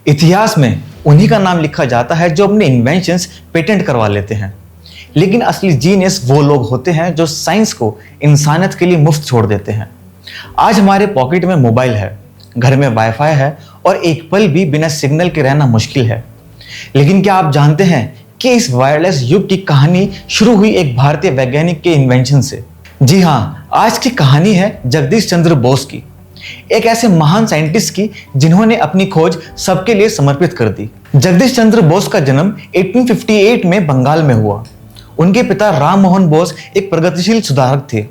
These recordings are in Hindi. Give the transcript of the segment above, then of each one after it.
इतिहास में उन्हीं का नाम लिखा जाता है जो अपने इन्वेंशंस पेटेंट करवा लेते हैं। लेकिन असली जीनियस वो लोग होते हैं जो साइंस को इंसानियत के लिए मुफ्त छोड़ देते हैं। आज हमारे पॉकेट में मोबाइल है, घर में वाईफाई है और एक पल भी बिना सिग्नल के रहना मुश्किल है। लेकिन क्या आप जानते हैं कि इस वायरलेस युग की कहानी शुरू हुई एक भारतीय वैज्ञानिक के इन्वेंशन से। जी हाँ, आज की कहानी है जगदीश चंद्र बोस की, एक ऐसे महान साइंटिस्ट की जिन्होंने अपनी खोज सबके लिए समर्पित कर दी। जगदीश चंद्र बोस का जन्म 1858 में बंगाल में हुआ। उनके पिता राम मोहन बोस एक प्रगतिशील सुधारक थे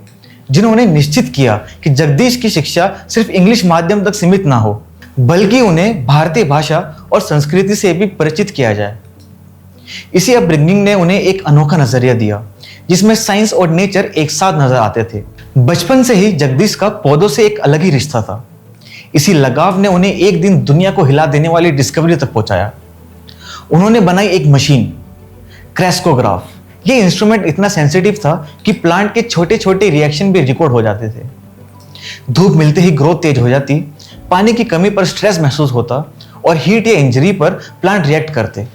जिन्होंने निश्चित किया कि जगदीश की शिक्षा सिर्फ इंग्लिश माध्यम तक सीमित ना हो, बल्कि उन्हें भारतीय भाषा और संस्कृति से भी परिचित किया जाए। इसी अपब्रिंगिंग ने उन्हें एक अनोखा नजरिया दिया जिसमें साइंस और नेचर एक साथ नजर आते थे। बचपन से ही जगदीश का पौधों से एक अलग ही रिश्ता था। इसी लगाव ने उन्हें एक दिन दुनिया को हिला देने वाली डिस्कवरी तक पहुंचाया। उन्होंने बनाई एक मशीन, क्रेस्कोग्राफ। ये इंस्ट्रूमेंट इतना सेंसिटिव था कि प्लांट के छोटे छोटे रिएक्शन भी रिकॉर्ड हो जाते थे। धूप मिलते ही ग्रोथ तेज हो जाती, पानी की कमी पर स्ट्रेस महसूस होता और हीट या इंजरी पर प्लांट रिएक्ट करते।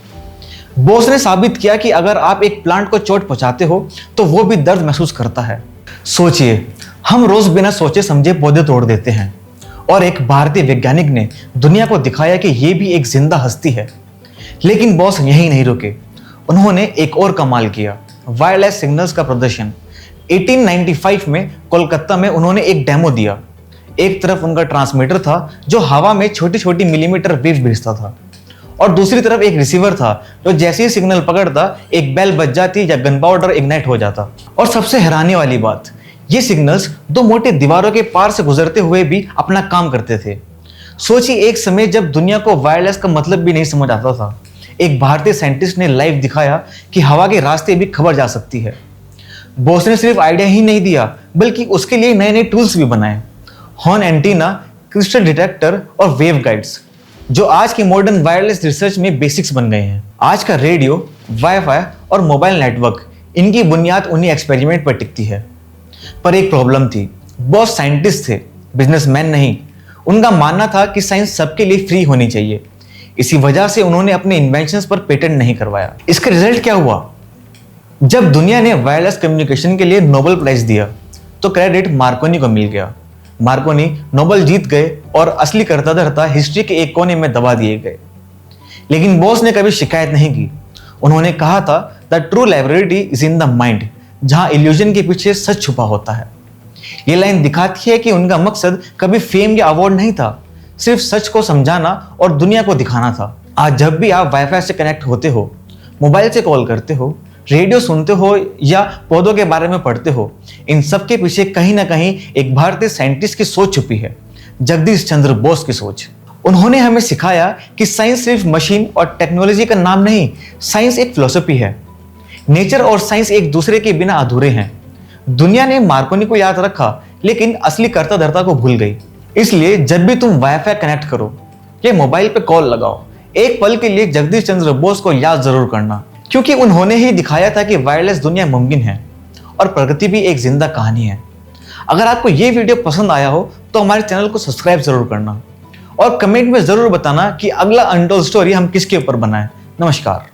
बोस ने साबित किया कि अगर आप एक प्लांट को चोट पहुंचाते हो तो वो भी दर्द महसूस करता है। सोचिए, हम रोज बिना सोचे समझे पौधे तोड़ देते हैं और एक भारतीय वैज्ञानिक ने दुनिया को दिखाया कि ये भी एक जिंदा हस्ती है। लेकिन बॉस यहीं नहीं रुके, उन्होंने एक और कमाल किया, वायरलेस सिग्नल्स का प्रदर्शन। 1895 में कोलकाता में उन्होंने एक डेमो दिया। एक तरफ उनका ट्रांसमीटर था जो हवा में छोटी छोटी मिलीमीटर वेव भेजता था और दूसरी तरफ एक रिसीवर था जो जैसे ही सिग्नल पकड़ता एक बेल बज जाती या गन पाउडर इग्नाइट हो जाता। और सबसे हैरानी वाली बात, ये सिग्नल्स दो मोटे दीवारों के पार से गुजरते हुए भी अपना काम करते थे। सोचिए, एक समय जब दुनिया को वायरलेस का मतलब भी नहीं समझ आता था, एक भारतीय साइंटिस्ट ने लाइव दिखाया कि हवा के रास्ते भी खबर जा सकती है। बोस ने सिर्फ आइडिया ही नहीं दिया बल्कि उसके लिए नए नए टूल्स भी बनाए, हॉर्न एंटीना, क्रिस्टल डिटेक्टर और वेव गाइड्स, जो आज की मॉडर्न वायरलेस रिसर्च में बेसिक्स बन गए हैं। आज का रेडियो, वाईफाई और मोबाइल नेटवर्क, इनकी बुनियाद उन्हीं एक्सपेरिमेंट पर टिकती है। पर एक प्रॉब्लम थी, बॉस साइंटिस्ट थे, बिजनेसमैन नहीं। उनका मानना था कि साइंस सबके लिए फ्री होनी चाहिए। इसी वजह से उन्होंने अपने इन्वेंशंस पर पेटेंट नहीं करवाया। इसका रिजल्ट क्या हुआ? जब दुनिया ने वायरलेस कम्युनिकेशन के लिए नोबेल प्राइज दिया तो क्रेडिट मार्कोनी को मिल गया। मार्कोनी नोबेल जीत गए और असली कर्ता धर्ता हिस्ट्री के एक कोने में दबा दिए गए। लेकिन बॉस ने कभी शिकायत नहीं की। उन्होंने कहा था, the true library is in the mind, जहां इल्यूजन के पीछे सच छुपा होता है। ये लाइन दिखाती है कि उनका मकसद कभी फेम या अवार्ड नहीं था, सिर्फ सच को समझाना और दुनिया को दिखाना था। आज जब भी आप वाईफाई से कनेक्ट होते हो, मोबाइल से कॉल करते हो, रेडियो सुनते हो या पौधों के बारे में पढ़ते हो, इन सब के पीछे कहीं ना कहीं एक भारतीय साइंटिस्ट की सोच छुपी है, जगदीश चंद्र बोस की सोच। उन्होंने हमें सिखाया कि साइंस सिर्फ मशीन और टेक्नोलॉजी का नाम नहीं, साइंस एक फिलॉसफी है। नेचर और साइंस एक दूसरे के बिना अधूरे हैं। दुनिया ने मार्कोनी को याद रखा लेकिन असली कर्ता धर्ता को भूल गई। इसलिए जब भी तुम वाईफाई कनेक्ट करो या मोबाइल पे कॉल लगाओ, एक पल के लिए जगदीश चंद्र बोस को याद जरूर करना, क्योंकि उन्होंने ही दिखाया था कि वायरलेस दुनिया मुमकिन है और प्रगति भी एक जिंदा कहानी है। अगर आपको ये वीडियो पसंद आया हो तो हमारे चैनल को सब्सक्राइब जरूर करना और कमेंट में जरूर बताना कि अगला अनटोल्ड स्टोरी हम किसके ऊपर बनाएं। नमस्कार।